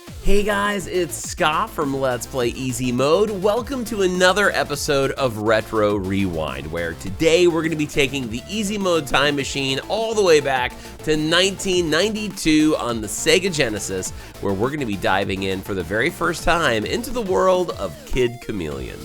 Hey guys, it's Scott from Let's Play Easy Mode. Welcome to another episode of Retro Rewind, where today we're going to be taking the Easy Mode time machine all the way back to 1992 on the Sega Genesis, where we're going to be diving in for the very first time into the world of Kid Chameleon.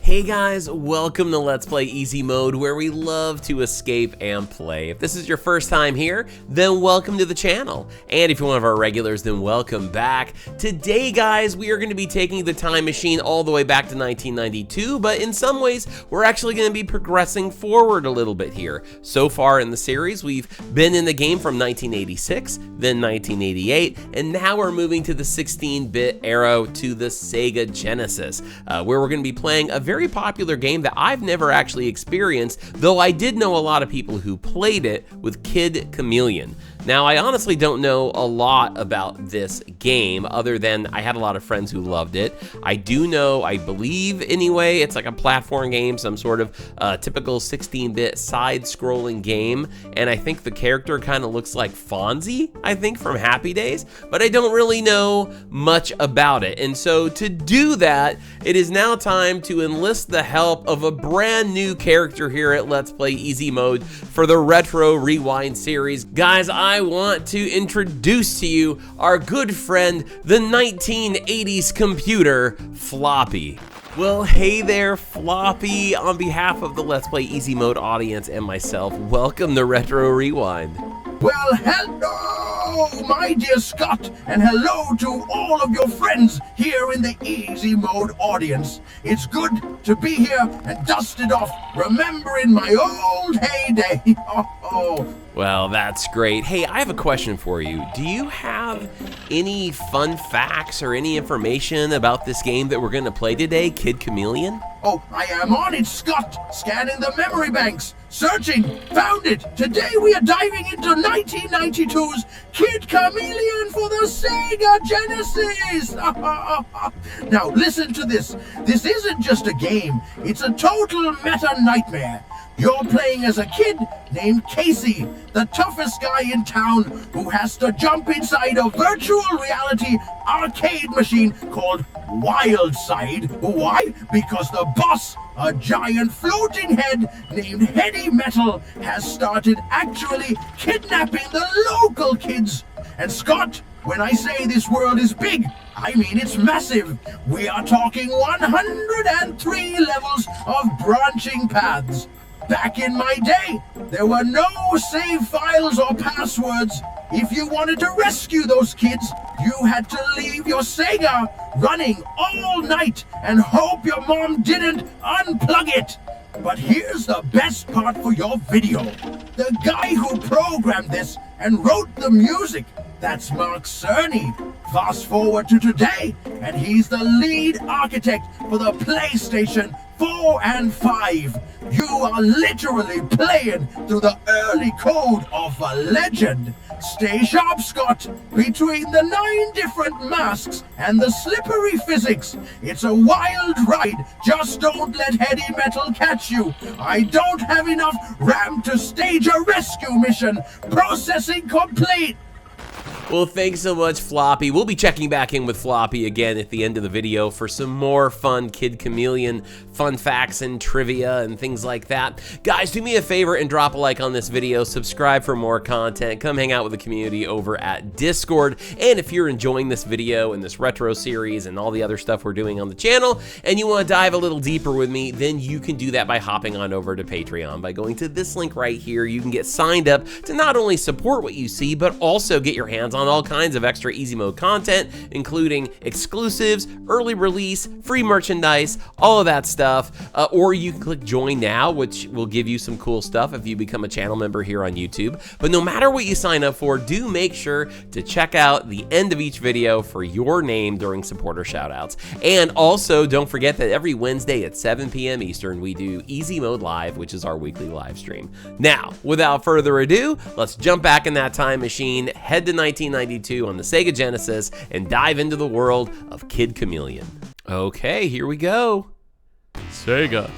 Hey guys, welcome to Let's Play Easy Mode, where we love to escape and play. If this is your first time here, then welcome to the channel. And if you're one of our regulars, then welcome back. Today, guys, we are going to be taking the time machine all the way back to 1992, but in some ways, we're actually going to be progressing forward a little bit here. So far in the series, we've been in the game from 1986, then 1988, and now we're moving to the 16-bit era to the Sega Genesis, where we're going to be playing a very popular game that I've never actually experienced, though I did know a lot of people who played it, with Kid Chameleon. Now, I honestly don't know a lot about this game, other than I had a lot of friends who loved it. I do know, I believe anyway, it's like a platform game, some sort of typical 16-bit side-scrolling game, and I think the character kind of looks like Fonzie, I think, from Happy Days, but I don't really know much about it. And so to do that, it is now time to enlist the help of a brand new character here at Let's Play Easy Mode for the Retro Rewind series. Guys, I want to introduce to you our good friend, the 1980s computer, Floppy. Well, hey there, Floppy. On behalf of the Let's Play Easy Mode audience and myself, welcome to Retro Rewind. Well, hello, my dear Scott, and hello to all of your friends here in the Easy Mode audience. It's good to be here and dust it off, remembering my old heyday. Well, that's great. Hey, I have a question for you. Do you have any fun facts or any information about this game that we're going to play today, Kid Chameleon? Oh, I am on it, Scott, scanning the memory banks, searching, found it. Today we are diving into 1992's Kid Chameleon for the Sega Genesis. Now listen to this. This isn't just a game, it's a total meta nightmare. You're playing as a kid named Casey, the toughest guy in town who has to jump inside a virtual reality arcade machine called Wildside. Why? Because the boss, a giant floating head named Heady Metal, has started actually kidnapping the local kids. And Scott, when I say this world is big, I mean it's massive. We are talking 103 levels of branching paths. Back in my day, there were no save files or passwords. If you wanted to rescue those kids, you had to leave your Sega running all night and hope your mom didn't unplug it. But here's the best part for your video. The guy who programmed this and wrote the music, that's Mark Cerny. Fast forward to today, and he's the lead architect for the PlayStation 4 and 5. You are literally playing through the early code of a legend. Stay sharp, Scott. Between the 9 different masks and the slippery physics, it's a wild ride. Just don't let Heady Metal catch you. I don't have enough RAM to stage a rescue mission. Processing complete. Well, thanks so much, Floppy. We'll be checking back in with Floppy again at the end of the video for some more fun Kid Chameleon fun facts and trivia and things like that. Guys, do me a favor and drop a like on this video, subscribe for more content, come hang out with the community over at Discord, and if you're enjoying this video and this retro series and all the other stuff we're doing on the channel, and you want to dive a little deeper with me, then you can do that by hopping on over to Patreon. By going to this link right here, you can get signed up to not only support what you see, but also get your hands hands on all kinds of extra easy mode content, including exclusives, early release, free merchandise, all of that stuff. Or you can click join now, which will give you some cool stuff if you become a channel member here on YouTube. But no matter what you sign up for, do make sure to check out the end of each video for your name during supporter shoutouts. And also, don't forget that every Wednesday at 7 p.m. Eastern, we do Easy Mode Live, which is our weekly live stream. Now, without further ado, let's jump back in that time machine, head to 1992 on the Sega Genesis, and dive into the world of Kid Chameleon. Okay, here we go. Sega.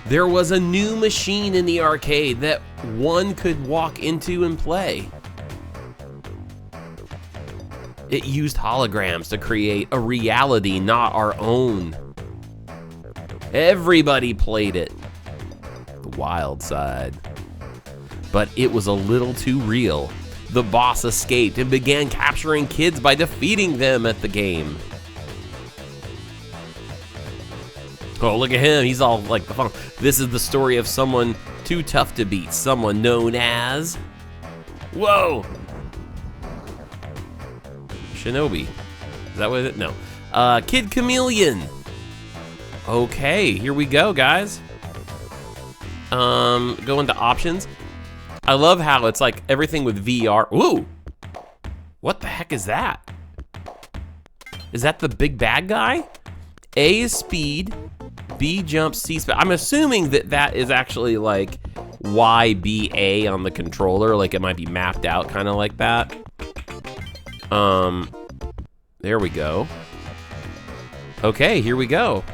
There was a new machine in the arcade that one could walk into and play. It used holograms to create a reality not our own. Everybody played it. The wild side. But it was a little too real. The boss escaped and began capturing kids by defeating them at the game. Oh, look at him. He's all like the fun. This is the story of someone too tough to beat. Someone known as... Whoa! Shinobi. Is that what it is? No. Kid Chameleon. Okay, here we go, guys. Go into options. I love how it's like everything with VR. Ooh! What the heck is that? Is that the big bad guy? A is speed, B jump, C speed. I'm assuming that that is actually like YBA on the controller, like it might be mapped out kind of like that. There we go. Okay, here we go.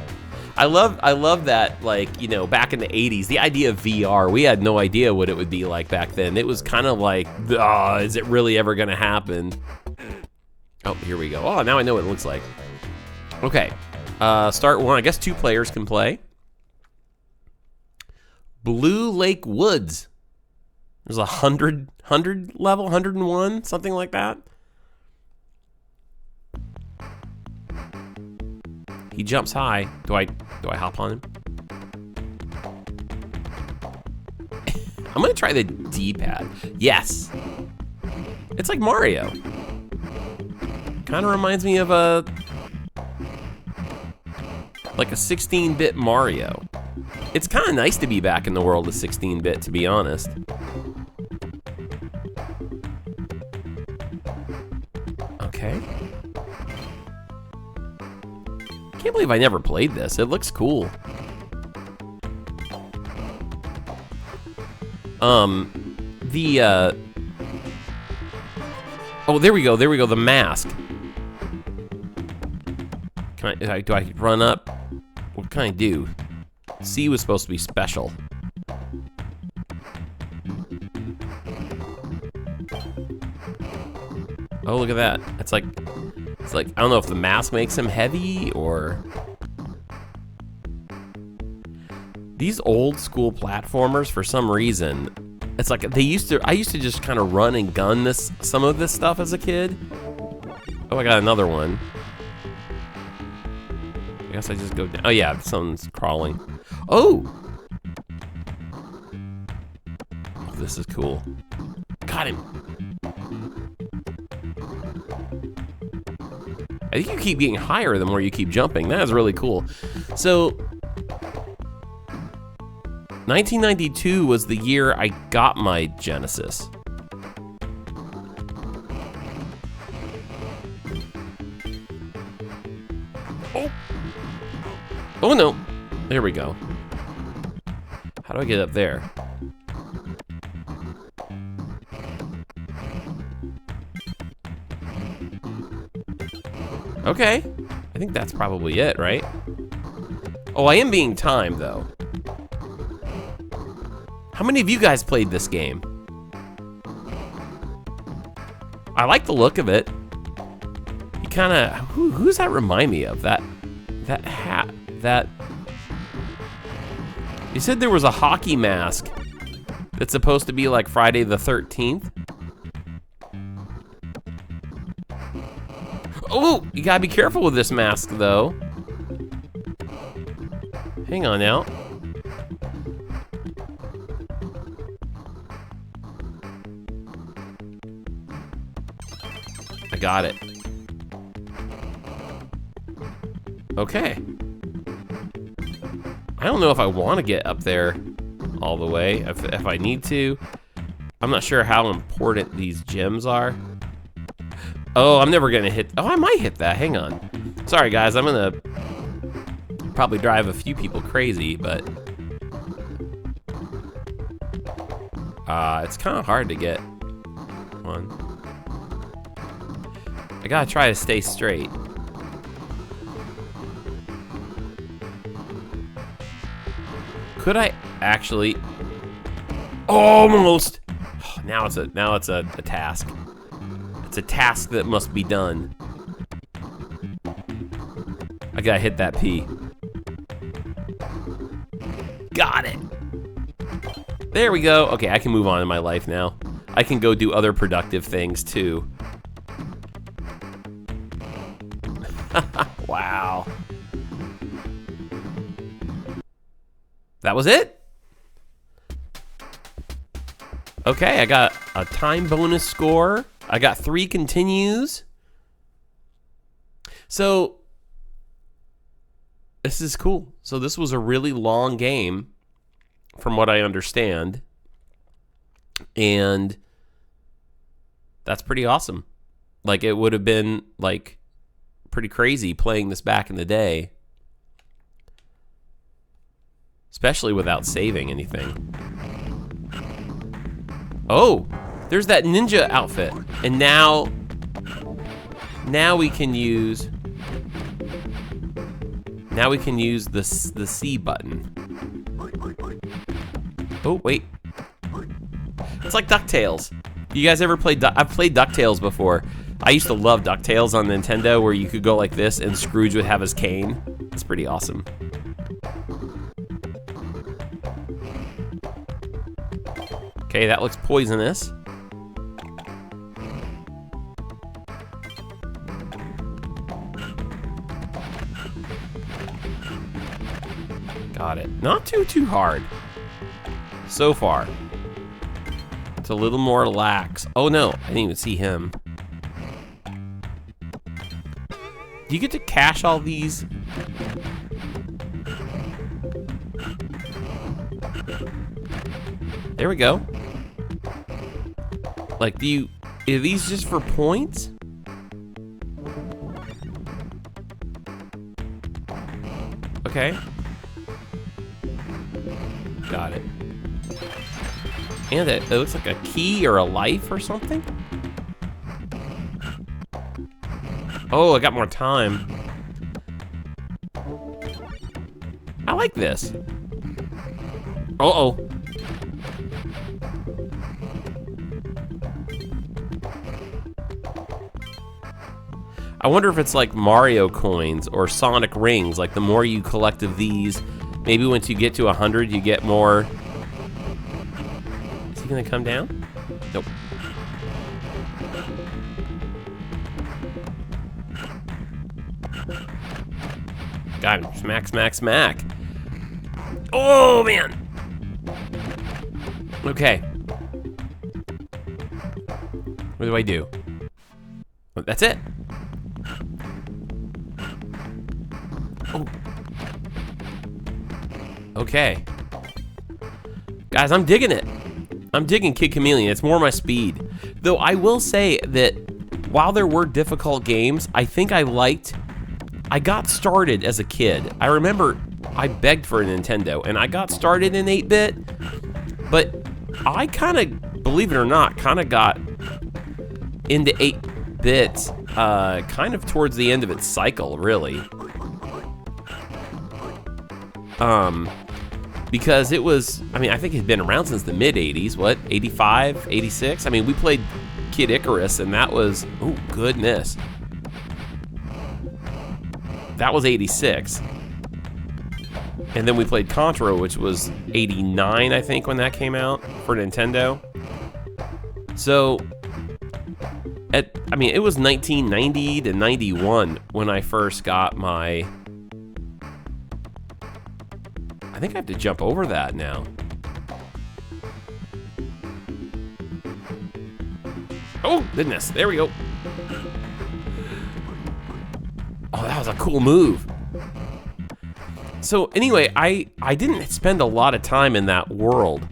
I love that, like, you know, back in the 80s, the idea of VR, we had no idea what it would be like back then. It was kind of like, is it really ever gonna happen? Oh, here we go. Oh, now I know what it looks like. Okay, start one. I guess 2 players can play. Blue Lake Woods. There's a 100 level, 101, something like that. He jumps high. Do I hop on him? I'm gonna try the D-pad. Yes. It's like Mario. Kind of reminds me of a 16-bit Mario. It's kind of nice to be back in the world of 16-bit, to be honest. Okay. Can't believe I never played this. It looks cool. Oh, there we go. There we go. The mask. Do I run up? What can I do? C was supposed to be special. Oh, look at that. It's like, I don't know if the mask makes him heavy or... These old school platformers, for some reason, it's like I used to just kind of run and gun some of this stuff as a kid. Oh, I got another one. I guess I just go down. Oh yeah, someone's crawling. Oh! Oh, this is cool. Got him. I think you keep getting higher the more you keep jumping. That is really cool. So, 1992 was the year I got my Genesis. Oh! Oh no! There we go. How do I get up there? Okay, I think that's probably it, right? Oh, I am being timed, though. How many of you guys played this game? I like the look of it. You kind of... Who's that remind me of? That hat, that... You said there was a hockey mask that's supposed to be like Friday the 13th? Oh, you gotta be careful with this mask, though. Hang on now. got it. Okay. I don't know if I want to get up there all the way, if I need to. I'm not sure how important these gems are. Oh, I'm never gonna hit, oh, I might hit that, hang on. Sorry guys, I'm gonna probably drive a few people crazy, but it's kind of hard to get one. I gotta try to stay straight. Could I actually? Almost. Now it's a task. It's a task that must be done. I gotta hit that P. Got it. There we go. Okay, I can move on in my life now. I can go do other productive things too. Wow. That was it? Okay, I got a time bonus score. I got 3 continues. So, this is cool. So this was a really long game, from what I understand. And that's pretty awesome. Like, it would have been, like, pretty crazy playing this back in the day. Especially without saving anything. Oh, there's that ninja outfit. And now we can use the C button. Oh, wait. It's like DuckTales. You guys ever played I've played DuckTales before. I used to love DuckTales on Nintendo, where you could go like this and Scrooge would have his cane. It's pretty awesome. Okay, that looks poisonous. Got it. Not too hard. So far. It's a little more lax. Oh no, I didn't even see him. Do you get to cash all these? There we go. Like, are these just for points? Okay. Got it. And it looks like a key or a life or something. Oh, I got more time. I like this. Uh-oh. I wonder if it's like Mario coins or Sonic rings. Like, the more you collect of these, maybe once you get to 100, you get more. Is he gonna come down? Nope. Got him. Smack, smack, smack. Oh, man. Okay. What do I do? Oh, that's it. Oh. Okay. Guys, I'm digging it. I'm digging Kid Chameleon. It's more my speed. Though I will say that while there were difficult games, I think I got started as a kid. I remember I begged for a Nintendo, and I got started in 8-bit, but I kind of, believe it or not, kind of got into 8-bit kind of towards the end of its cycle, really. Because it was, I mean, I think it had been around since the mid-80s, what, 85, 86? I mean, we played Kid Icarus, and that was, oh, goodness. That was 86. And then we played Contra, which was 89, I think, when that came out for Nintendo. So, I mean, it was 1990 to 91 when I first got my... I think I have to jump over that now. Oh, goodness. There we go. Oh, that was a cool move. So anyway, I didn't spend a lot of time in that world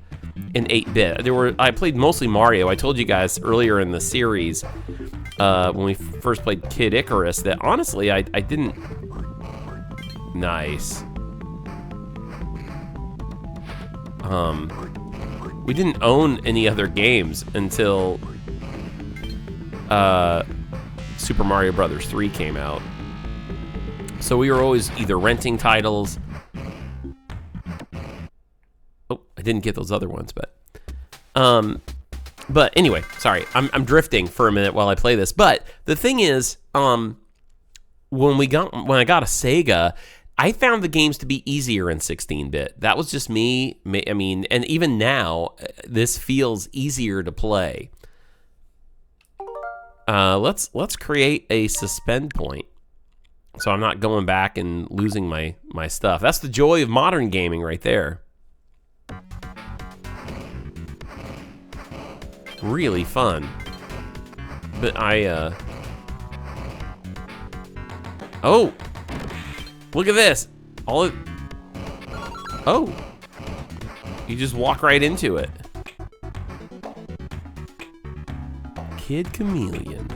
in 8-bit. I played mostly Mario. I told you guys earlier in the series when we first played Kid Icarus that honestly I didn't. Nice. We didn't own any other games until Super Mario Brothers 3 came out. So we were always either renting titles. Oh, I didn't get those other ones, but anyway, sorry, I'm drifting for a minute while I play this. But the thing is, when I got a Sega, I found the games to be easier in 16-bit. That was just me. I mean, and even now, this feels easier to play. Let's create a suspend point, so I'm not going back and losing my stuff. That's the joy of modern gaming right there. Really fun. But oh, look at this. Oh, you just walk right into it. Kid Chameleon.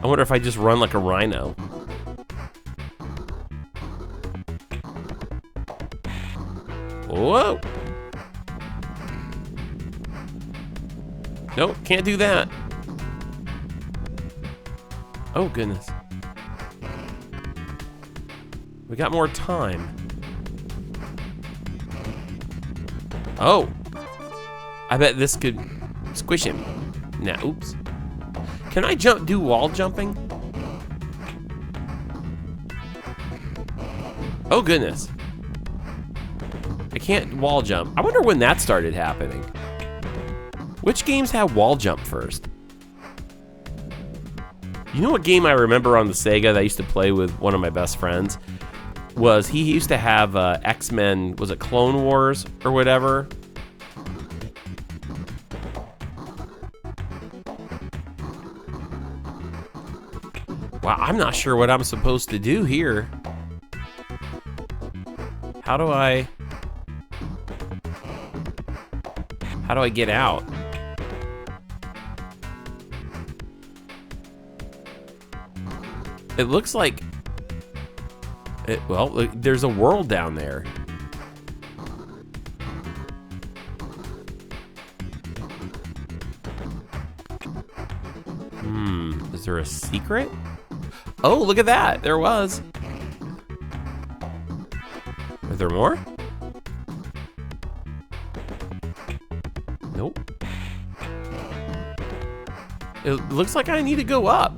I wonder if I just run like a rhino. Whoa. Nope, can't do that. Oh, goodness. We got more time. Oh. I bet this could squish him. Nah, oops. Can I do wall jumping? Oh, goodness. I can't wall jump. I wonder when that started happening. Which games have wall jump first? You know what game I remember on the Sega that I used to play with one of my best friends? Was he used to have X-Men, was it Clone Wars or whatever? Wow, I'm not sure what I'm supposed to do here. How do I get out? It looks like well, there's a world down there. Is there a secret? Oh, look at that. There was. Are there more? Nope. It looks like I need to go up.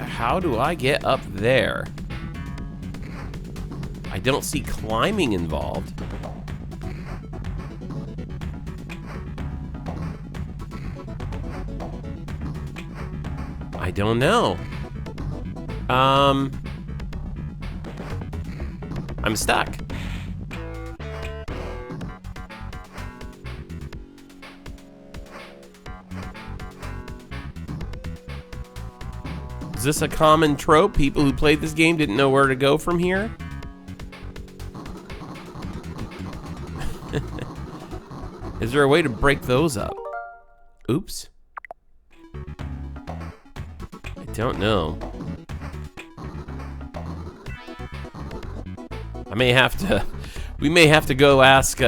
How do I get up there? I don't see climbing involved. I don't know. I'm stuck. Is this a common trope? People who played this game didn't know where to go from here? Is there a way to break those up? Oops. I don't know. I may have to... We may have to go ask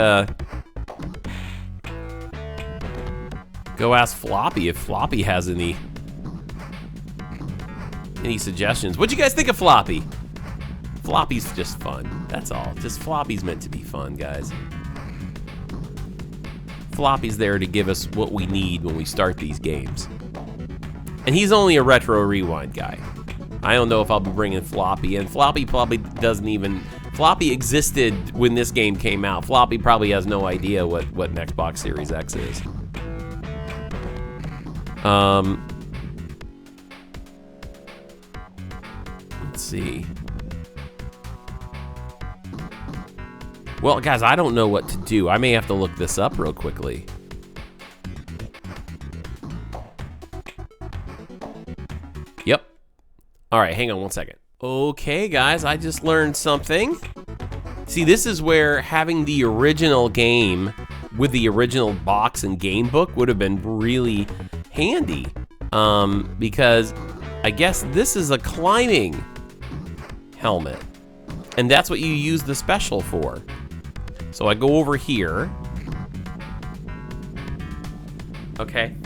Floppy if Floppy has any suggestions. What'd you guys think of Floppy? Floppy's just fun. That's all. Just Floppy's meant to be fun, guys. Floppy's there to give us what we need when we start these games. And he's only a retro rewind guy. I don't know if I'll be bringing Floppy in. Floppy probably doesn't even... Floppy existed when this game came out. Floppy probably has no idea what an Xbox Series X is. Let's see. Well, guys, I don't know what to do. I may have to look this up real quickly. All right, hang on one second. Okay, guys, I just learned something. See, this is where having the original game with the original box and game book would have been really handy. Because I guess this is a climbing helmet. And that's what you use the special for. So I go over here. Okay.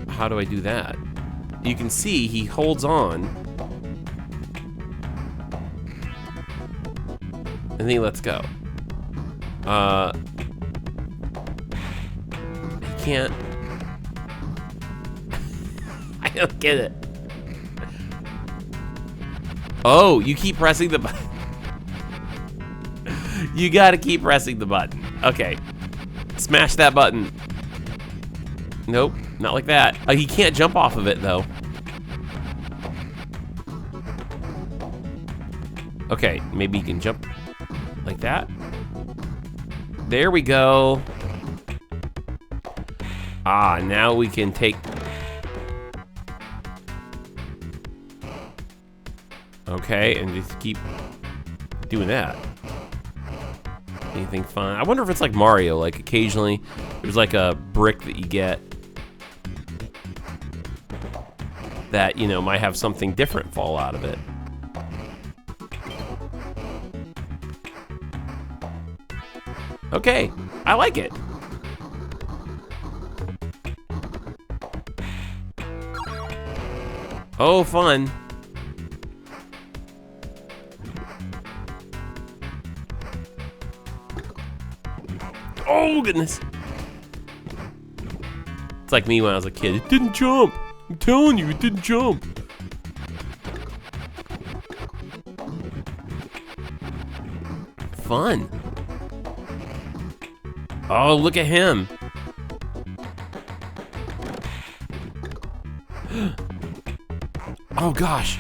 How do I do that? You can see he holds on. And then he lets go. He can't. I don't get it. Oh, you keep pressing the button. You gotta keep pressing the button. Okay. Smash that button. Nope, not like that. He can't jump off of it, though. Okay, maybe he can jump like that. There we go. Ah, now we can take... Okay, and just keep doing that. Anything fun? I wonder if it's like Mario, like occasionally there's like a brick that you get that, you know, might have something different fall out of it. Okay, I like it. Oh, fun. Oh, goodness. It's like me when I was a kid. It didn't jump. I'm telling you, it didn't jump. Fun. Oh, look at him. Oh, gosh.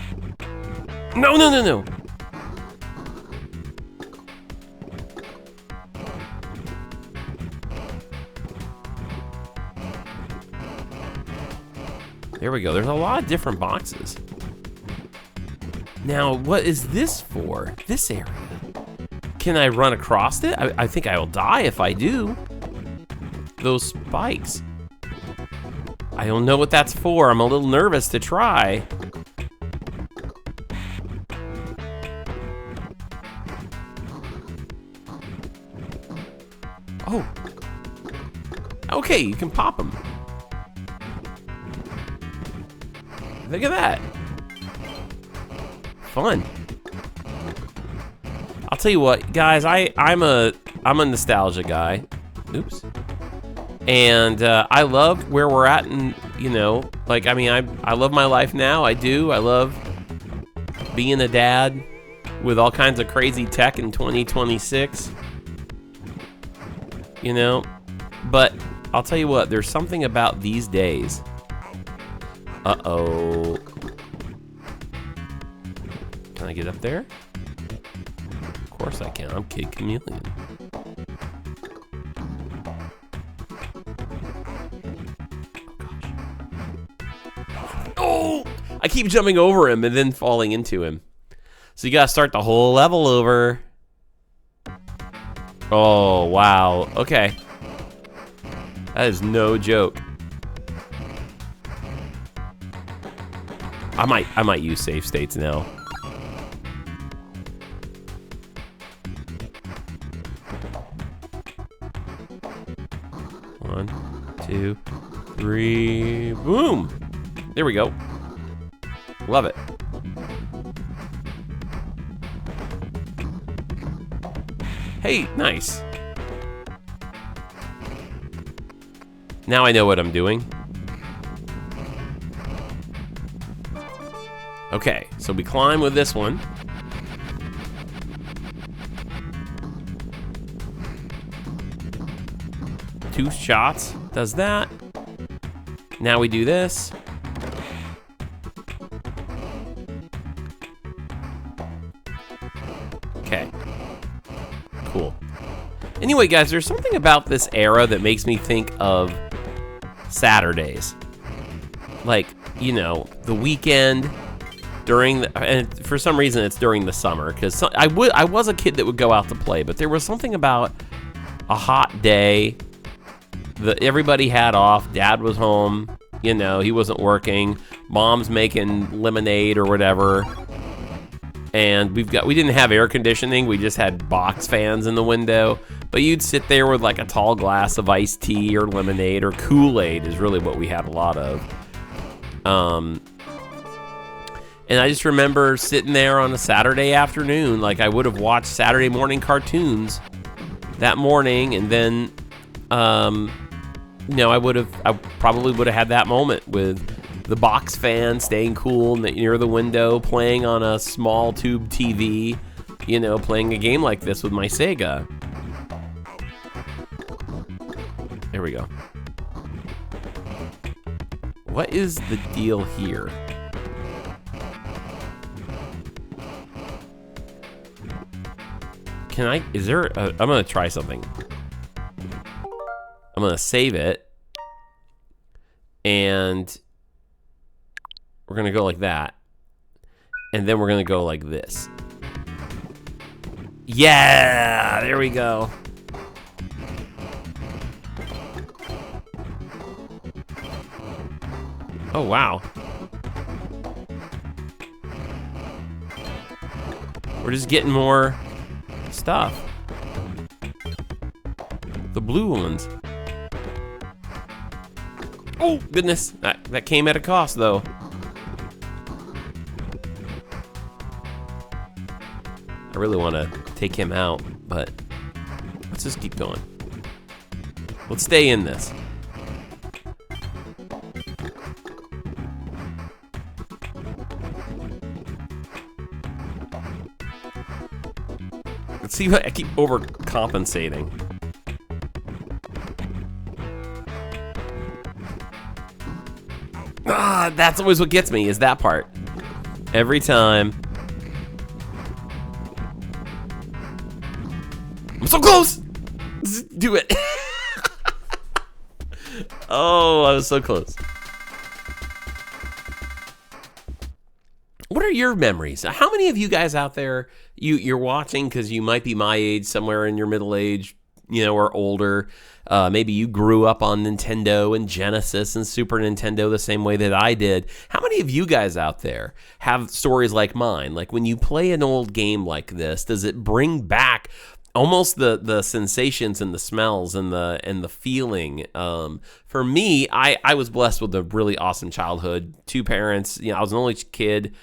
No, no, no, no. There we go. There's a lot of different boxes. Now, what is this for? This area. Can I run across it? I think I will die if I do. Those spikes. I don't know what that's for. I'm a little nervous to try. Oh. Okay, you can pop them. Look at that. Fun. I'll tell you what, guys, I'm a nostalgia guy. Oops. And I love where we're at, and you know, like, I mean, I love my life now. I do. I love being a dad with all kinds of crazy tech in 2026. You know, but I'll tell you what, there's something about these days. Uh-oh. Can I get up there? Of course I can. I'm Kid Chameleon. Oh! I keep jumping over him and then falling into him. So you gotta start the whole level over. Oh, wow. Okay. That is no joke. I might use save states now. One, two, three, boom! There we go. Love it. Hey, nice. Now I know what I'm doing. Okay, so we climb with this one. Two shots, does that. Now we do this. Okay, cool. Anyway, guys, there's something about this era that makes me think of Saturdays. Like, you know, the weekend and for some reason it's during the summer, because I was a kid that would go out to play, but there was something about a hot day that everybody had off. Dad was home, you know, he wasn't working. Mom's making lemonade or whatever. And we didn't have air conditioning. We just had box fans in the window. But you'd sit there with like a tall glass of iced tea or lemonade or Kool-Aid is really what we had a lot of. And I just remember sitting there on a Saturday afternoon, like I would have watched Saturday morning cartoons that morning, and then, you know, I probably would have had that moment with the box fan staying cool near the window, playing on a small tube TV, you know, playing a game like this with my Sega. There we go. What is the deal here? I'm gonna try something. I'm gonna save it. And we're gonna go like that. And then we're gonna go like this. Yeah, there we go. Oh, wow. We're just getting more stuff. The blue ones. Oh, goodness. That came at a cost, though. I really want to take him out, but let's just keep going. Let's stay in this. Let's see what I keep overcompensating. That's always what gets me, is that part. Every time. I'm so close! Do it. Oh, I was so close. What are your memories? How many of you guys out there, you're watching because you might be my age, somewhere in your middle age, you know, or older. Maybe you grew up on Nintendo and Genesis and Super Nintendo the same way that I did. How many of you guys out there have stories like mine? Like when you play an old game like this, does it bring back almost the sensations and the smells and the feeling? For me, I was blessed with a really awesome childhood. 2 parents, you know, I was an only kid.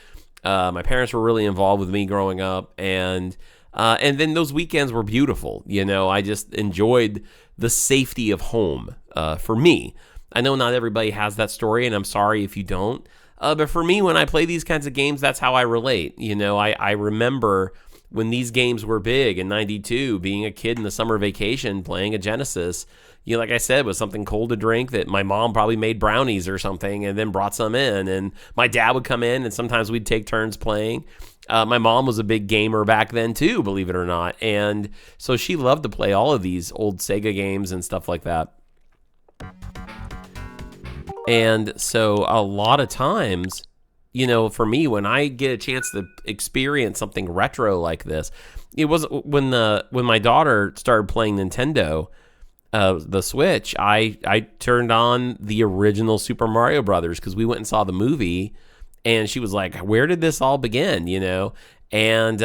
My parents were really involved with me growing up, and then those weekends were beautiful. You know, I just enjoyed the safety of home. For me, I know not everybody has that story, and I'm sorry if you don't. But for me, when I play these kinds of games, that's how I relate. You know, I remember when these games were big in '92, being a kid in the summer vacation playing a Genesis. You know, like I said, was something cold to drink that my mom probably made brownies or something and then brought some in. And my dad would come in and sometimes we'd take turns playing. My mom was a big gamer back then too, believe it or not. And so she loved to play all of these old Sega games and stuff like that. And so a lot of times, you know, for me, when I get a chance to experience something retro like this, it was when my daughter started playing Nintendo, the Switch, I turned on the original Super Mario Brothers because we went and saw the movie, and she was like, "Where did this all begin?" You know, and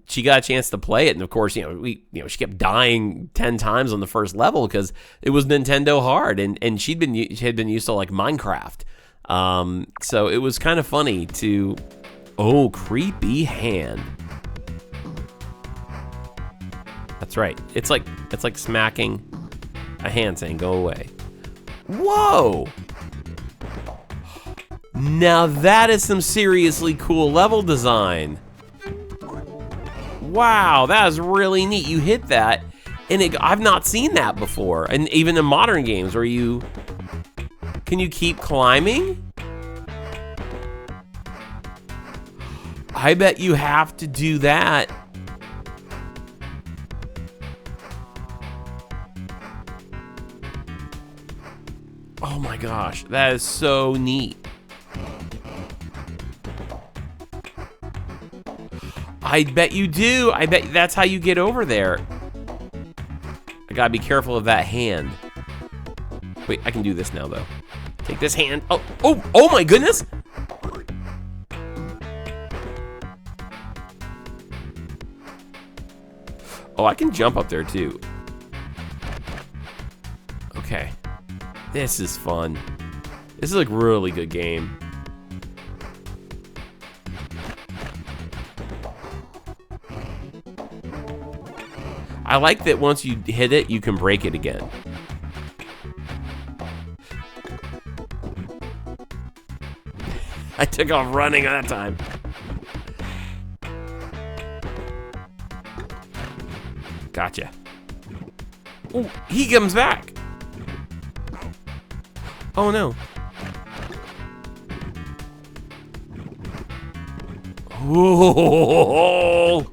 she got a chance to play it, and of course, she kept dying 10 times on the first level because it was Nintendo hard, and she had been used to like Minecraft, so it was kind of funny to, oh, creepy hand. That's right. It's like smacking a hand saying, go away. Whoa! Now that is some seriously cool level design. Wow, that is really neat. You hit that, and I've not seen that before. And even in modern games where can you keep climbing? I bet you have to do that. Oh my gosh, that is so neat. I bet you do. I bet that's how you get over there. I gotta be careful of that hand. Wait, I can do this now though. Take this hand. Oh my goodness! Oh, I can jump up there too. Okay. This is fun. This is like a really good game. I like that once you hit it, you can break it again. I took off running that time. Gotcha. Oh, he comes back. Oh no. Oh.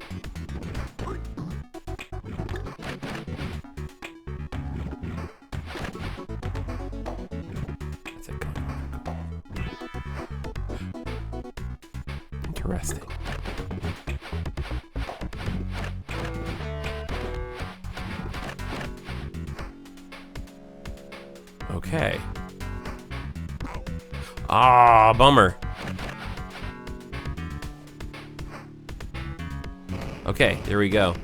Interesting. Okay. Ah, bummer. Okay, there we go.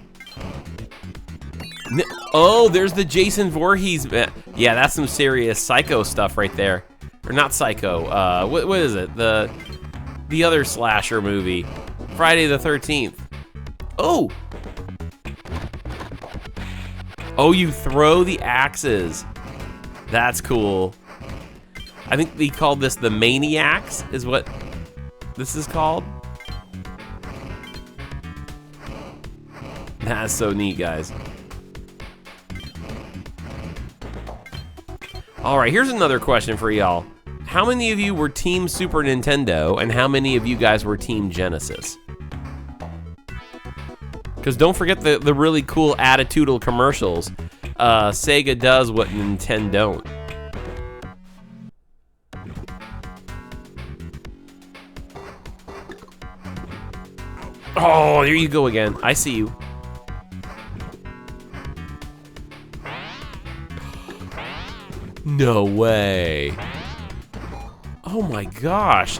Oh, there's the Jason Voorhees. Yeah, that's some serious Psycho stuff right there. Or not Psycho. What is it? The other slasher movie, Friday the 13th. Oh! Oh, you throw the axes. That's cool. I think they called this the Maniacs, is what this is called. That's so neat, guys. All right, here's another question for y'all. How many of you were Team Super Nintendo, and how many of you guys were Team Genesis? Because don't forget the really cool attitudinal commercials. Sega does what Nintendo don't. Oh, there you go again. I see you. No way. Oh my gosh.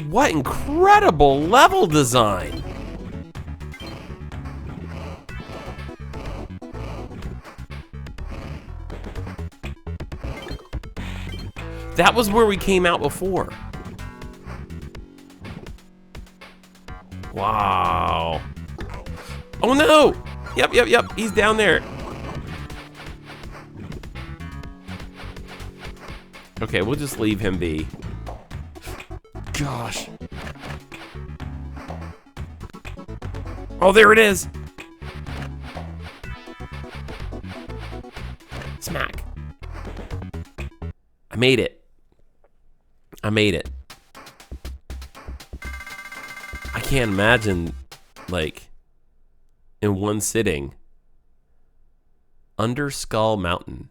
What incredible level design. That was where we came out before. Wow. Oh no! Yep. He's down there. Okay, we'll just leave him be. Gosh. Oh, there it is. Smack. I made it. I can't imagine, like, in one sitting. Under Skull Mountain.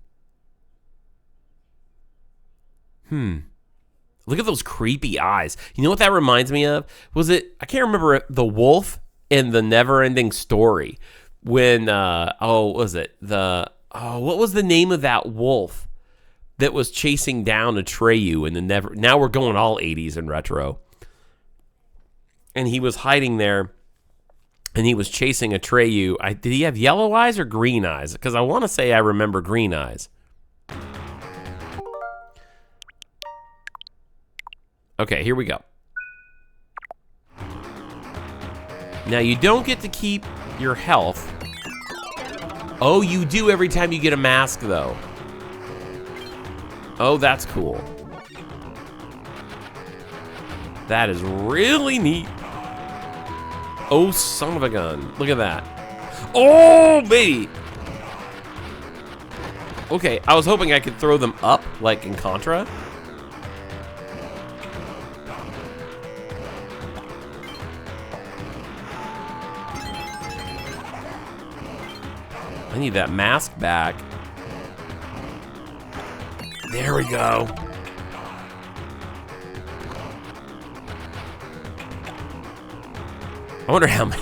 Look at those creepy eyes. You know what that reminds me of? Was it, I can't remember, the wolf in the Never-Ending Story. When, what was the name of that wolf that was chasing down Atreyu in the now we're going all 80s and retro. And he was hiding there, and he was chasing Atreyu. Did he have yellow eyes or green eyes? Because I want to say I remember green eyes. Okay, here we go. Now, you don't get to keep your health. Oh, you do every time you get a mask, though. Oh, that's cool. That is really neat. Oh, son of a gun. Look at that. Oh, baby. Okay, I was hoping I could throw them up, like in Contra. I need that mask back. There we go. I wonder how many.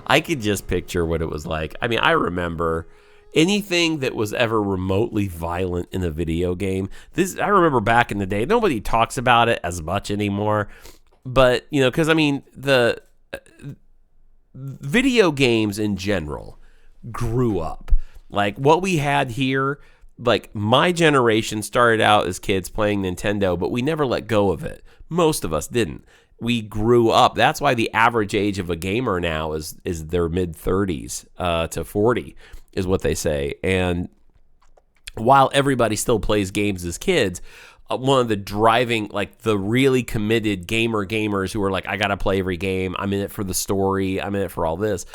I could just picture what it was like. I mean, I remember anything that was ever remotely violent in a video game. I remember back in the day. Nobody talks about it as much anymore, but you know, because I mean, the video games in general grew up. Like what we had here, like my generation started out as kids playing Nintendo, but we never let go of it. Most of us didn't. We grew up. That's why the average age of a gamer now is their mid-30s to 40 is what they say. And while everybody still plays games as kids, one of the driving, like the really committed gamers who are like, I got to play every game. I'm in it for the story. I'm in it for all this,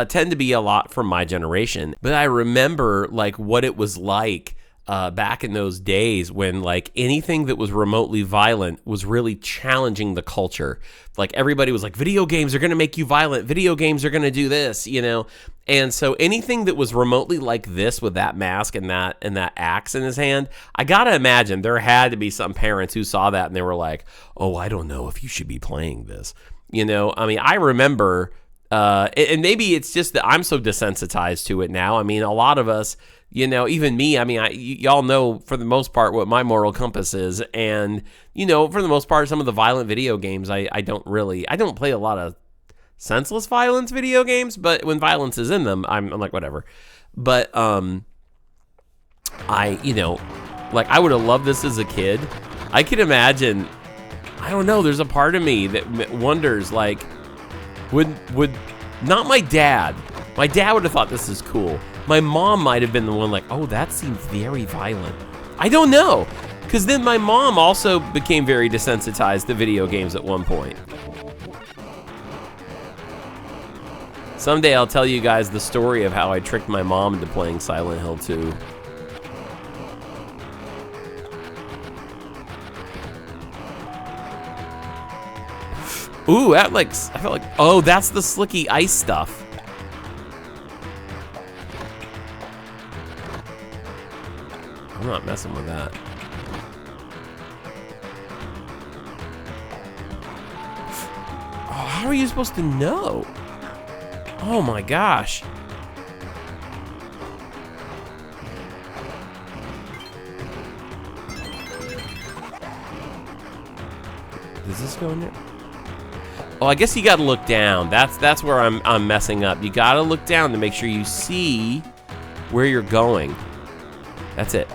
tend to be a lot from my generation. But I remember like what it was like back in those days when like anything that was remotely violent was really challenging the culture. Like everybody was like, video games are going to make you violent. Video games are going to do this, you know? And so anything that was remotely like this with that mask and that axe in his hand, I got to imagine there had to be some parents who saw that and they were like, oh, I don't know if you should be playing this. You know, I mean, I remember, and maybe it's just that I'm so desensitized to it now. I mean, a lot of us, you know, even me, I mean, y'all know for the most part what my moral compass is. And, you know, for the most part, some of the violent video games, I don't play a lot of senseless violence video games, but when violence is in them, I'm like, whatever. But, you know, like I would have loved this as a kid. I can imagine, I don't know, there's a part of me that wonders, like, would not my dad would have thought this is cool. My mom might have been the one like, oh, that seems very violent. I don't know. Because then my mom also became very desensitized to video games at one point. Someday I'll tell you guys the story of how I tricked my mom into playing Silent Hill 2. Ooh, that like, I felt like, oh, that's the slicky ice stuff. I'm not messing with that. Oh, how are you supposed to know? Oh my gosh. Does this go in there? Oh, I guess you gotta look down. That's where I'm messing up. You gotta look down to make sure you see where you're going. That's it.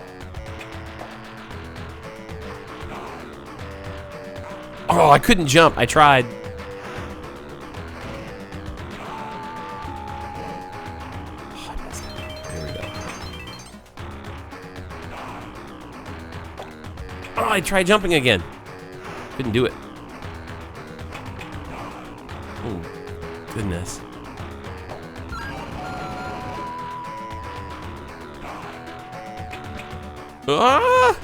Oh, I couldn't jump. I tried. Oh, there we go. Oh, I tried jumping again. Couldn't do it. Oh, goodness. Ah!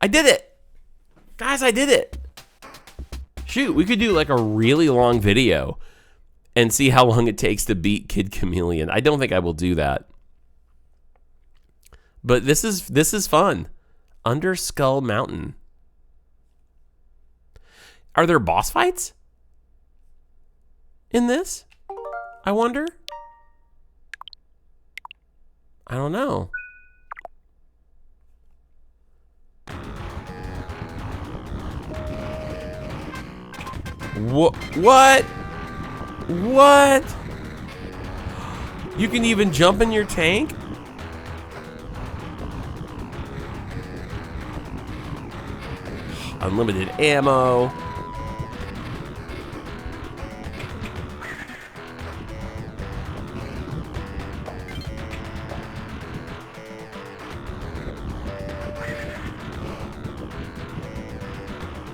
I did it! Guys, I did it! Shoot, we could do like a really long video and see how long it takes to beat Kid Chameleon. I don't think I will do that. But this is fun. Under Skull Mountain. Are there boss fights in this? I wonder. I don't know. What? What? You can even jump in your tank? Unlimited ammo.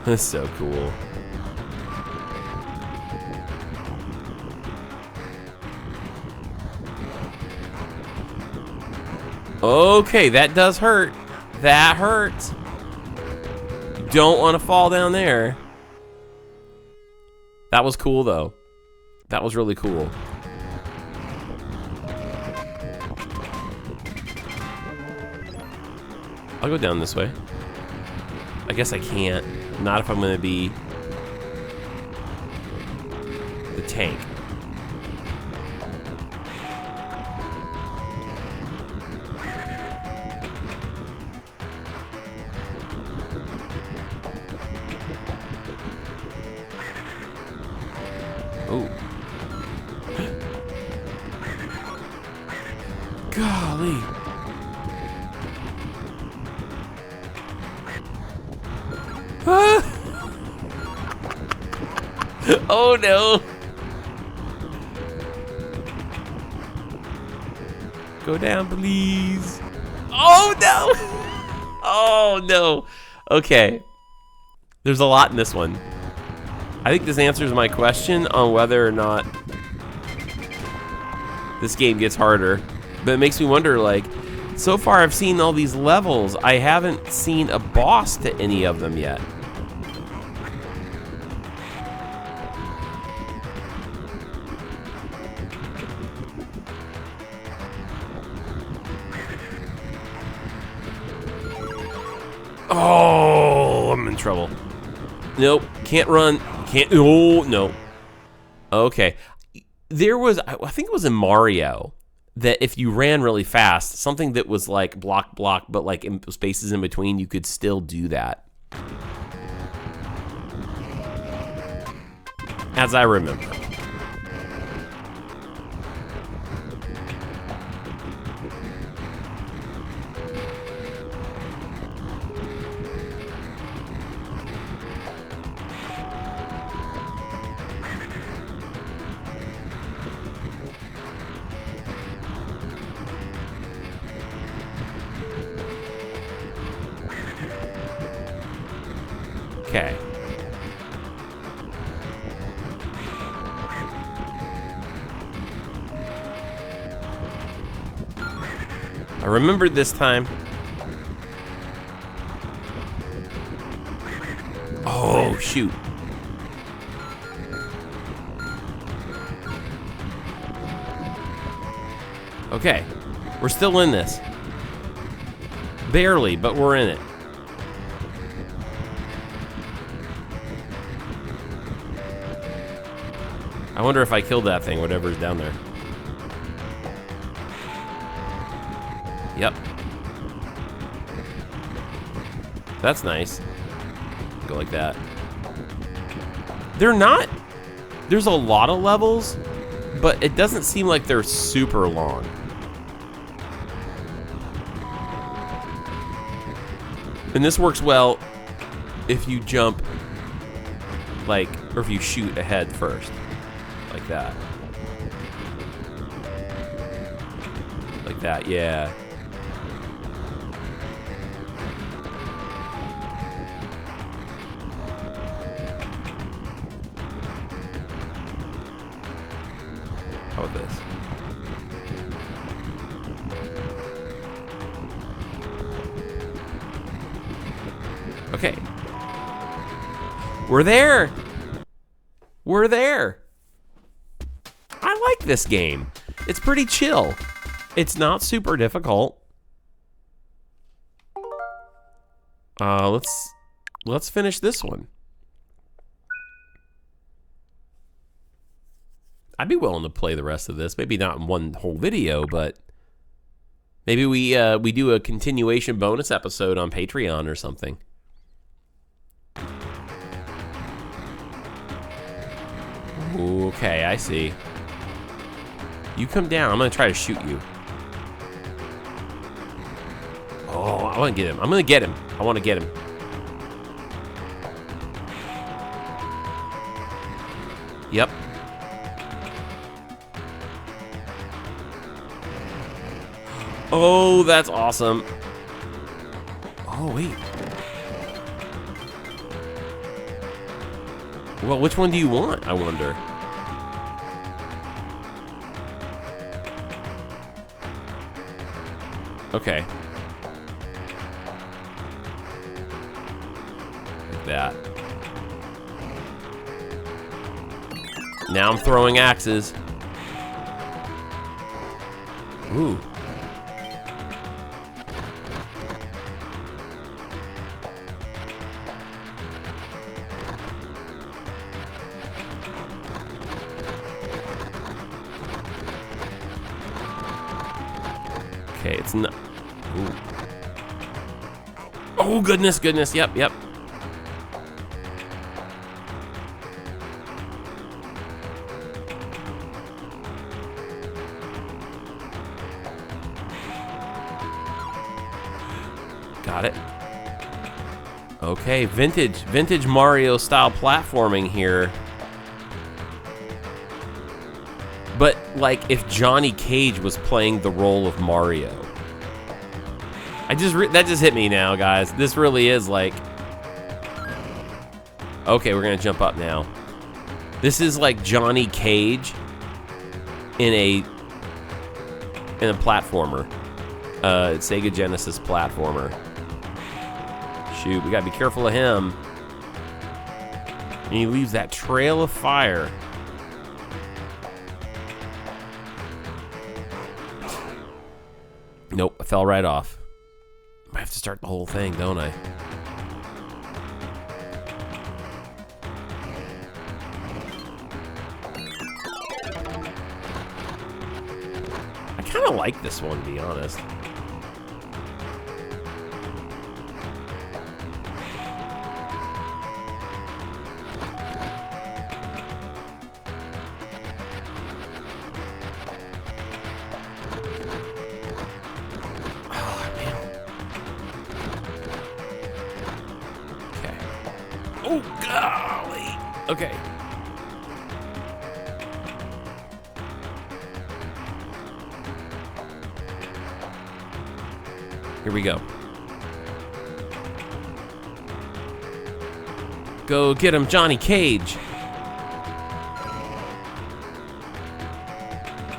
That's so cool. Okay, that does hurt. That hurts. Don't want to fall down there. That was cool, though. That was really cool. I'll go down this way. I guess I can't. Not if I'm gonna be the tank. Oh. Golly. Oh no. Go down, please. Oh no. Oh no. Okay. There's a lot in this one. I think this answers my question on whether or not this game gets harder. But it makes me wonder, like, so far I've seen all these levels. I haven't seen a boss to any of them yet. Oh, I'm in trouble. Nope, can't run. Can't. Oh, no. Okay. There was, I think it was in Mario, that if you ran really fast, something that was like block, but like in spaces in between, you could still do that. As I remember. Okay. I remembered this time. Oh, shoot. Okay. We're still in this. Barely, but we're in it. I wonder if I killed that thing, whatever's down there. Yep. That's nice. Go like that. They're not... There's a lot of levels, but it doesn't seem like they're super long. And this works well if you jump, like, or if you shoot ahead first. Like that. Like that, yeah. How about this? Okay. We're there. We're there. I like this game. It's pretty chill. It's not super difficult. Let's finish this one. I'd be willing to play the rest of this. Maybe not in one whole video, but maybe we do a continuation bonus episode on Patreon or something. Okay, I see. You come down. I'm going to try to shoot you. Oh, I want to get him. I'm going to get him. I want to get him. Yep. Oh, that's awesome. Oh, wait. Well, which one do you want, I wonder? Okay. Like that. Now I'm throwing axes. Ooh. Okay, it's not. Ooh. Oh, goodness, goodness. Yep, yep. Got it. Okay, vintage Mario style platforming here. But like if Johnny Cage was playing the role of Mario. That just hit me now, guys. This really is like. Okay, we're gonna jump up now. This is like Johnny Cage in a platformer. Sega Genesis platformer. Shoot, we gotta be careful of him. And he leaves that trail of fire. Nope, I fell right off. I have to start the whole thing, don't I? I kind of like this one, to be honest. Oh, golly. Okay. Here we go. Go get him, Johnny Cage.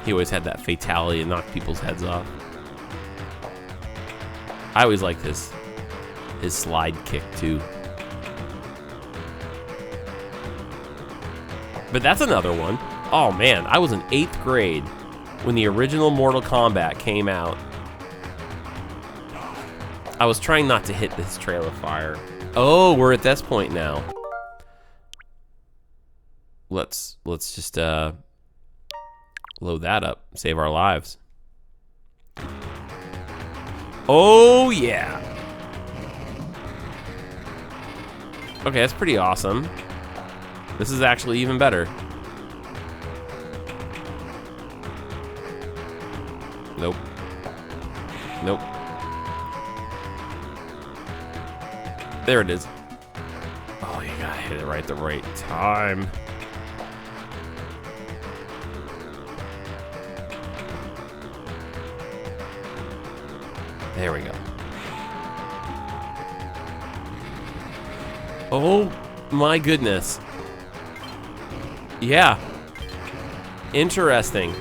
He always had that fatality and knock people's heads off. I always liked his slide kick, too. But that's another one. Oh man, I was in 8th grade when the original Mortal Kombat came out. I was trying not to hit this trail of fire. Oh, we're at this point now. Let's just load that up, save our lives. Oh yeah. Okay, that's pretty awesome. This is actually even better. Nope. Nope. There it is. Oh, you gotta hit it right the right time. There we go. Oh my goodness. Yeah. Interesting.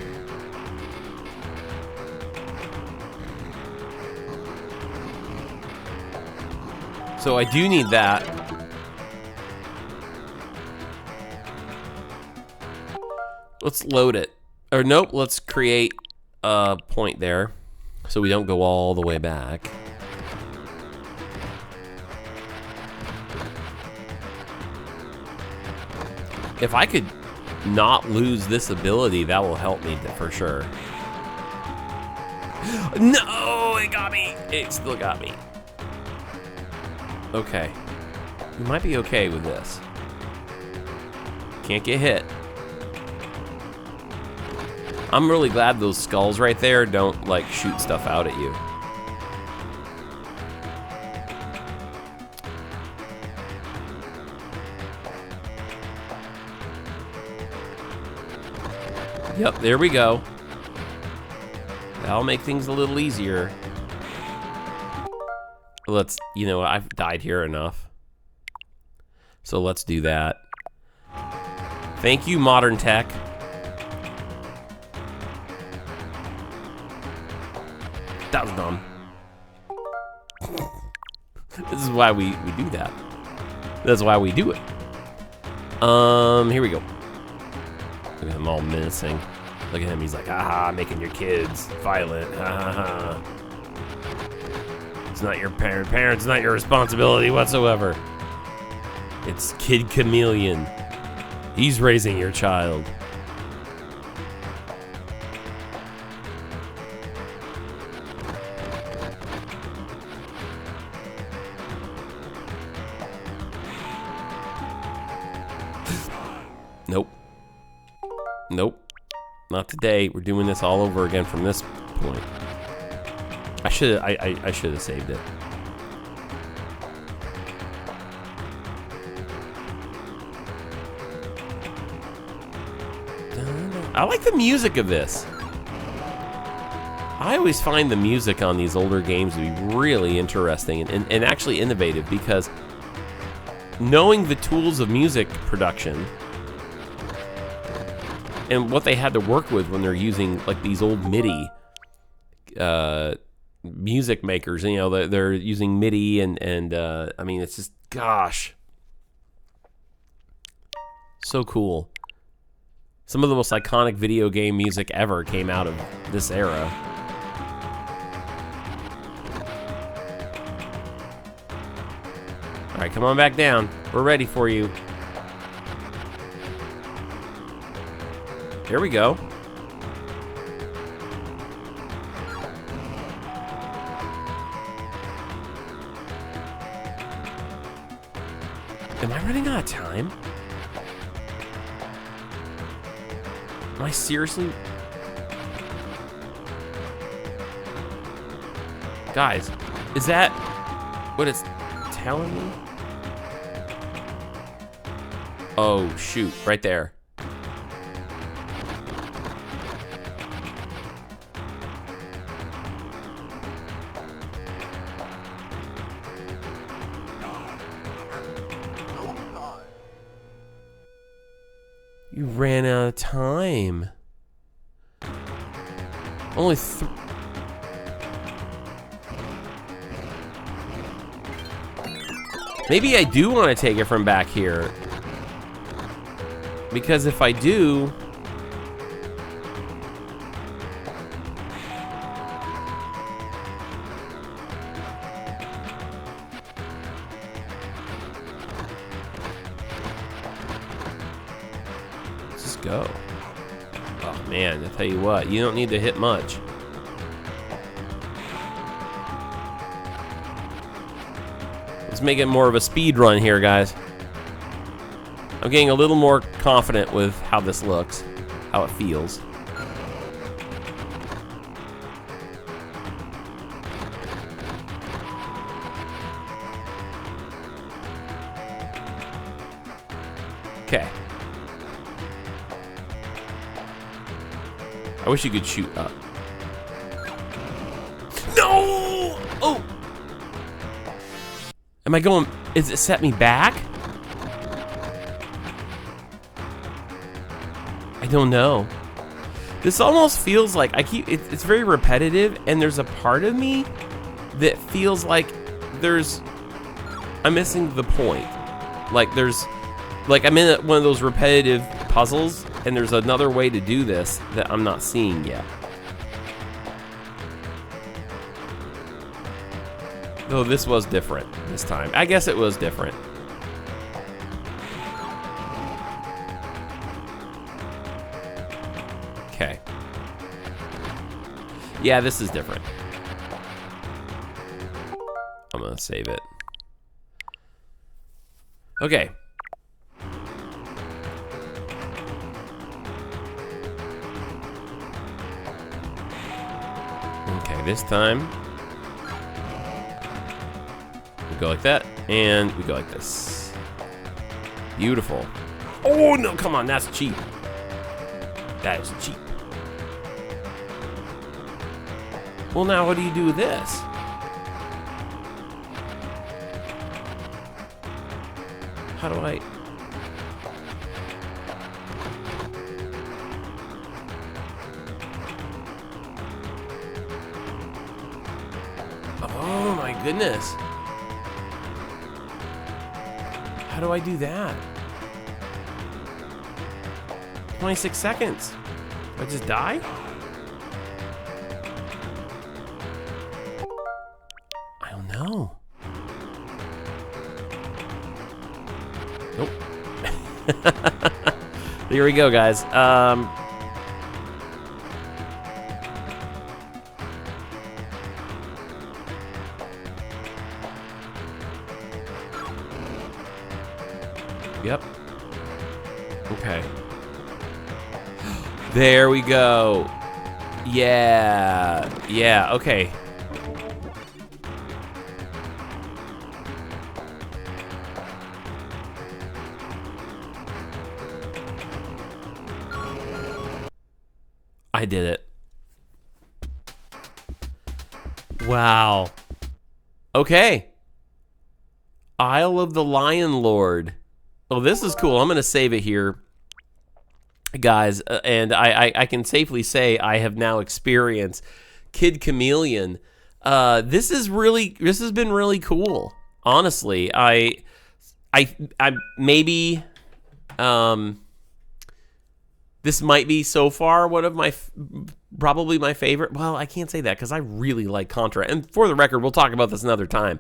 So I do need that. Let's load it. Or nope, let's create a point there so we don't go all the way back. If I could not lose this ability, that will help me for sure. No, it got me. It still got me. Okay. We might be okay with this. Can't get hit. I'm really glad those skulls right there don't, like, shoot stuff out at you. Yep, there we go. That'll make things a little easier. Let's, you know, I've died here enough. So let's do that. Thank you, modern tech. That was dumb. This is why we do that. That's why we do it. Here we go. Look at him all menacing. Look at him, he's like, aha, making your kids violent. Ha ha ha. It's not your parents, not your responsibility whatsoever. It's Kid Chameleon. He's raising your child. Nope. Nope. Not today. We're doing this all over again from this point. I should have saved it. I like the music of this. I always find the music on these older games to be really interesting and actually innovative, because knowing the tools of music production and what they had to work with when they're using like these old MIDI music makers, you know, they're using MIDI and I mean, it's just, gosh, so cool. Some of the most iconic video game music ever came out of this era. All right, come on back down. We're ready for you. Here we go. Am I running out of time? Am I seriously? Guys, is that what it's telling me? Oh, shoot, right there. You ran out of time. Only maybe I do want to take it from back here. Because if I do... go. Oh man, I tell you what, you don't need to hit much. Let's make it more of a speed run here, guys. I'm getting a little more confident with how this looks, how it feels. Okay. I wish you could shoot up. No! Oh! Am I going... Is it set me back? I don't know. This almost feels like... It's very repetitive, and there's a part of me that feels like there's... I'm missing the point. Like there's... Like I'm in one of those repetitive puzzles, and there's another way to do this that I'm not seeing yet. Though this was different this time. I guess it was different. Okay. Yeah, this is different. I'm gonna save it. Okay. Okay, this time we go like that, and we go like this. Beautiful. Oh no, come on, that's cheap. That is cheap. Well, now what do you do with this? How do I... Oh my goodness. How do I do that? 26 seconds. Do I just die? I don't know. Nope. Here we go, guys. Yep. Okay. There we go. Yeah, okay. I did it. Wow. Okay. Isle of the Lion Lord. Oh, this is cool. I'm going to save it here, guys. And I can safely say I have now experienced Kid Chameleon. This has been really cool. Honestly, I maybe, this might be so far one of my, probably my favorite. Well, I can't say that because I really like Contra. And for the record, we'll talk about this another time.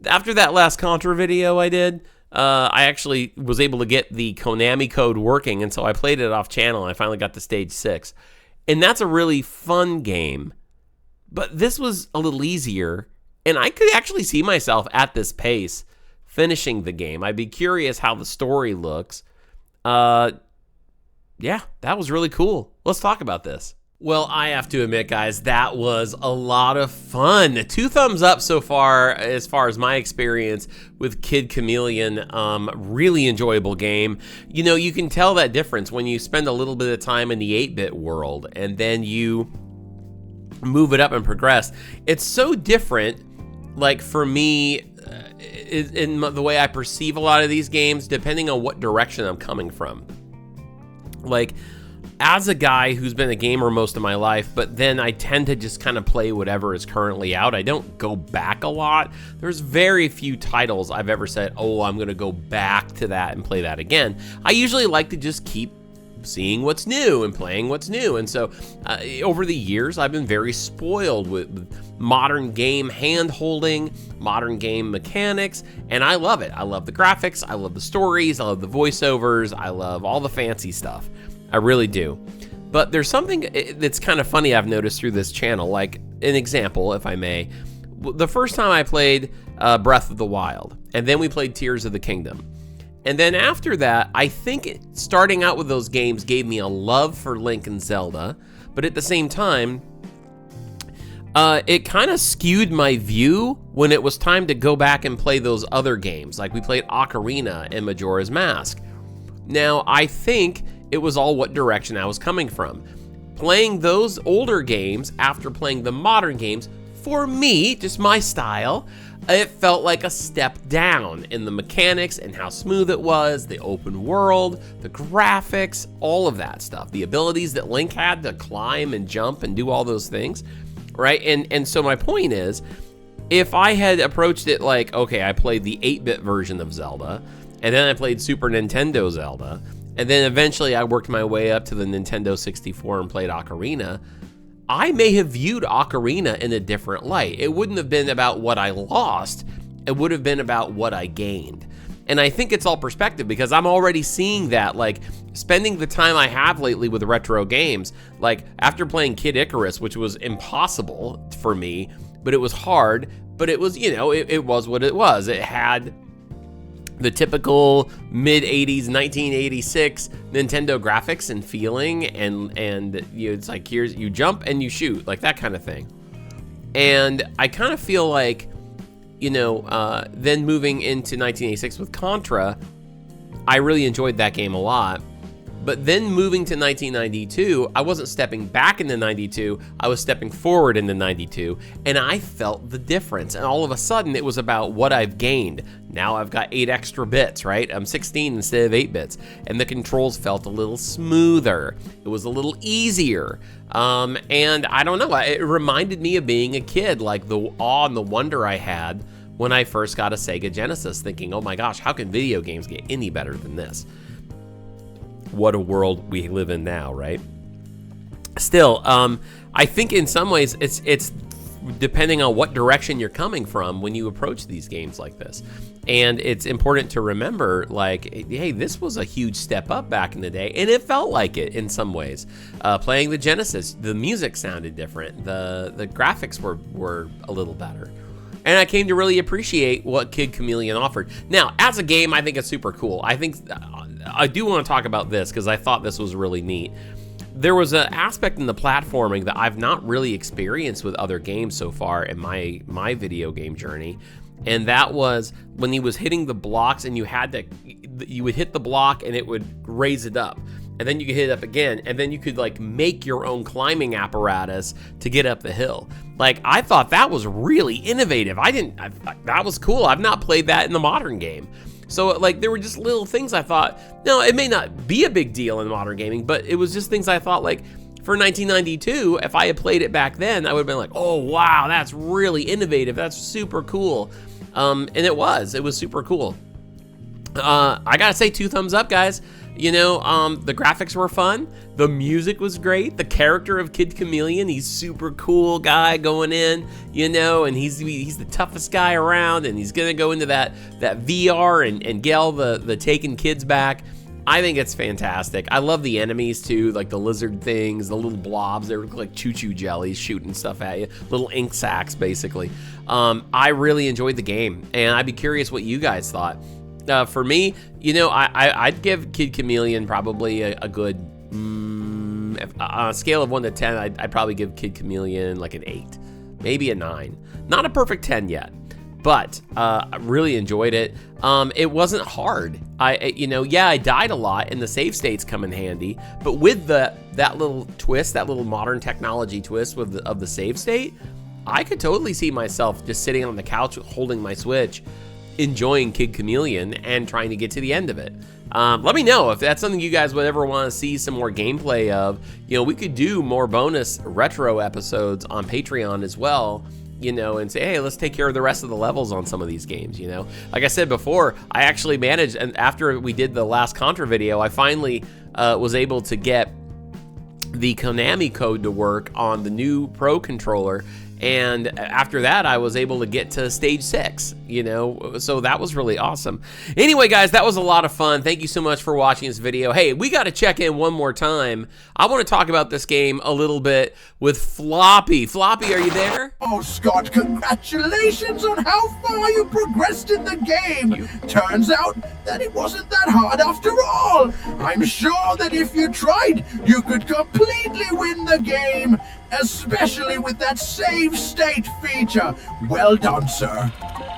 After that last Contra video I did, I actually was able to get the Konami code working, and so I played it off channel, and I finally got to stage 6. And that's a really fun game. But this was a little easier, and I could actually see myself at this pace finishing the game. I'd be curious how the story looks. Yeah, that was really cool. Let's talk about this. Well, I have to admit, guys, that was a lot of fun. 2 thumbs up so far as my experience with Kid Chameleon. Really enjoyable game. You know, you can tell that difference when you spend a little bit of time in the 8-bit world and then you move it up and progress. It's so different, like for me, in the way I perceive a lot of these games, depending on what direction I'm coming from. Like, as a guy who's been a gamer most of my life, but then I tend to just kind of play whatever is currently out. I don't go back a lot. There's very few titles I've ever said, oh, I'm going to go back to that and play that again. I usually like to just keep seeing what's new and playing what's new. And so over the years, I've been very spoiled with modern game hand-holding, modern game mechanics, and I love it. I love the graphics, I love the stories, I love the voiceovers, I love all the fancy stuff. I really do. But there's something that's kind of funny I've noticed through this channel. Like, an example, if I may. The first time I played Breath of the Wild, and then we played Tears of the Kingdom. And then after that, I think starting out with those games gave me a love for Link and Zelda. But at the same time, it kind of skewed my view when it was time to go back and play those other games. Like, we played Ocarina and Majora's Mask. Now, I think it was all what direction I was coming from. Playing those older games after playing the modern games, for me, just my style, it felt like a step down in the mechanics and how smooth it was, the open world, the graphics, all of that stuff. The abilities that Link had to climb and jump and do all those things, right? And so my point is, if I had approached it like, okay, I played the 8-bit version of Zelda, and then I played Super Nintendo Zelda, and then eventually I worked my way up to the Nintendo 64 and played Ocarina, I may have viewed Ocarina in a different light. It wouldn't have been about what I lost. It would have been about what I gained. And I think it's all perspective because I'm already seeing that, like, spending the time I have lately with retro games, like after playing Kid Icarus, which was impossible for me, but it was hard, but it was, you know, it was what it was. It had the typical mid-80s, 1986 Nintendo graphics and feeling, and you know, it's like, here's, you jump and you shoot, like that kind of thing. And I kind of feel like, you know, then moving into 1986 with Contra, I really enjoyed that game a lot. But then moving to 1992, I wasn't stepping back into 92, I was stepping forward into 92, and I felt the difference. And all of a sudden, it was about what I've gained. Now I've got 8 extra bits, right? I'm 16 instead of 8 bits. And the controls felt a little smoother. It was a little easier. And I don't know, it reminded me of being a kid, like the awe and the wonder I had when I first got a Sega Genesis, thinking, oh my gosh, how can video games get any better than this? What a world we live in now, right? Still, I think in some ways it's depending on what direction you're coming from when you approach these games like this. And it's important to remember, like, hey, this was a huge step up back in the day, and it felt like it in some ways. Playing the Genesis, the music sounded different, the graphics were a little better. And I came to really appreciate what Kid Chameleon offered. Now, as a game, I think it's super cool. I think I do want to talk about this because I thought this was really neat. There was an aspect in the platforming that I've not really experienced with other games so far in my video game journey, and that was when he was hitting the blocks and you would hit the block and it would raise it up, and then you could hit it up again, and then you could like make your own climbing apparatus to get up the hill. Like, I thought that was really innovative. That was cool. I've not played that in the modern game. So, like, there were just little things I thought, no, it may not be a big deal in modern gaming, but it was just things I thought, like, for 1992, if I had played it back then, I would have been like, oh, wow, that's really innovative. That's super cool. And it was super cool. I gotta say, 2 thumbs up, guys. You know, the graphics were fun. The music was great. The character of Kid Chameleon, he's super cool guy going in, you know, and he's the toughest guy around, and he's gonna go into that VR and get all the taken kids back. I think it's fantastic. I love the enemies too, like the lizard things, the little blobs. They look like choo-choo jellies shooting stuff at you, little ink sacs basically. I really enjoyed the game, and I'd be curious what you guys thought. For me, you know, I'd give Kid Chameleon probably a good, on a scale of 1 to 10, I'd probably give Kid Chameleon like an 8, maybe a 9. Not a perfect 10 yet, but I really enjoyed it. It wasn't hard. I died a lot, and the save states come in handy, but with that little twist, that little modern technology twist of the save state, I could totally see myself just sitting on the couch holding my Switch, enjoying Kid Chameleon and trying to get to the end of it. Let me know if that's something you guys would ever want to see some more gameplay of. You know, we could do more bonus retro episodes on Patreon as well, you know, and say, hey, let's take care of the rest of the levels on some of these games, you know. Like I said before, I actually managed, and after we did the last Contra video, I finally was able to get the Konami code to work on the new Pro controller. And after that, I was able to get to stage 6, you know, so that was really awesome. Anyway, guys, that was a lot of fun. Thank you so much for watching this video. Hey, we got to check in one more time. I want to talk about this game a little bit with Floppy. Floppy, are you there? Oh, Scott, congratulations on how far you progressed in the game. Turns out that it wasn't that hard after all. I'm sure that if you tried, you could completely win the game, especially with that save state feature. Well done, sir.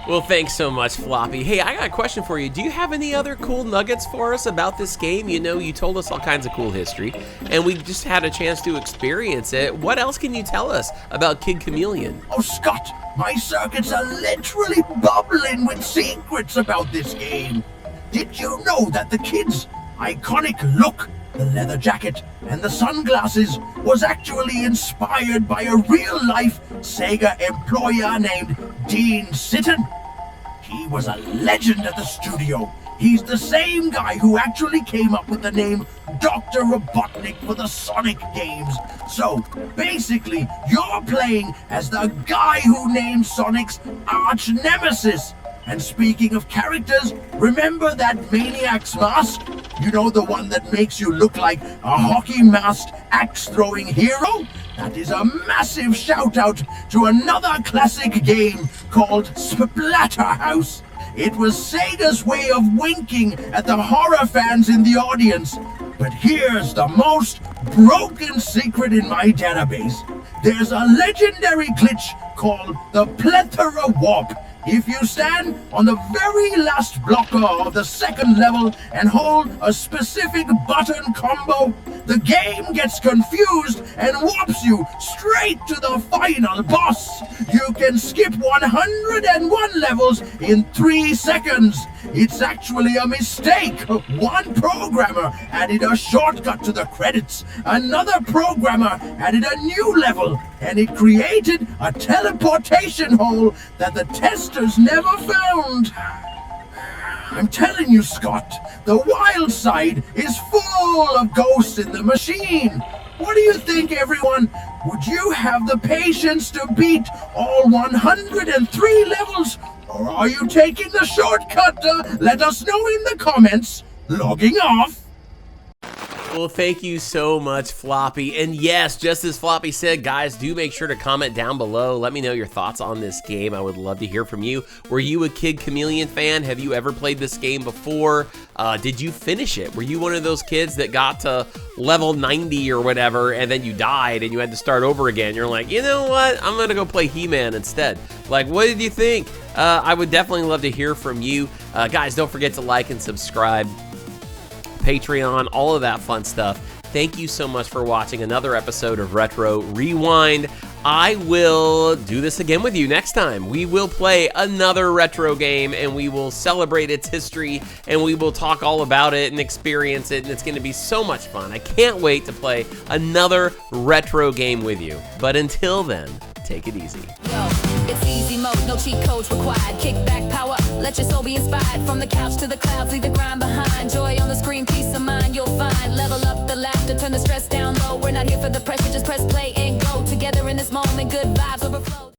Well, thanks so much, Floppy. Hey, I got a question for you. Do you have any other cool nuggets for us about this game? You know, you told us all kinds of cool history, and we just had a chance to experience it. What else can you tell us about Kid Chameleon? Oh, Scott, my circuits are literally bubbling with secrets about this game. Did you know that the kid's iconic look, the leather jacket, and the sunglasses was actually inspired by a real-life Sega employer named Dean Sitton? He was a legend at the studio. He's the same guy who actually came up with the name Dr. Robotnik for the Sonic games. So, basically, you're playing as the guy who named Sonic's arch nemesis. And speaking of characters, remember that Maniac's mask? You know, the one that makes you look like a hockey-masked, axe-throwing hero? That is a massive shout-out to another classic game called Splatterhouse. It was Sega's way of winking at the horror fans in the audience. But here's the most broken secret in my database. There's a legendary glitch called the Plethora Warp. If you stand on the very last blocker of the second level and hold a specific button combo, the game gets confused and warps you straight to the final boss. You can skip 101 levels in 3 seconds. It's actually a mistake. One programmer added a shortcut to the credits. Another programmer added a new level, and it created a teleportation hole that the testers never found. I'm telling you, Scott, the wild side is full of ghosts in the machine. What do you think, everyone? Would you have the patience to beat all 103 levels? Or are you taking the shortcut? Let us know in the comments. Logging off. Well, thank you so much, Floppy. And yes, just as Floppy said, guys, do make sure to comment down below. Let me know your thoughts on this game. I would love to hear from you. Were you a Kid Chameleon fan? Have you ever played this game before? Did you finish it? Were you one of those kids that got to level 90 or whatever, and then you died and you had to start over again? You're like, you know what? I'm gonna go play He-Man instead. Like, what did you think? I would definitely love to hear from you. Guys, don't forget to like and subscribe. Patreon, all of that fun stuff. Thank you so much for watching another episode of Retro Rewind. I will do this again with you next time. We will play another retro game, and we will celebrate its history, and we will talk all about it and experience it, and it's going to be so much fun. I can't wait to play another retro game with you. But until then, take it easy. Yo, it's easy mode, no cheat codes required. Kick back, power, let your soul be inspired. From the couch to the clouds, leave the grind behind. Joy on the screen, peace of mind, you'll find. Level up the laughter, turn the stress down low. We're not here for the pressure, just press play and go. Together in this moment, good vibes overflow.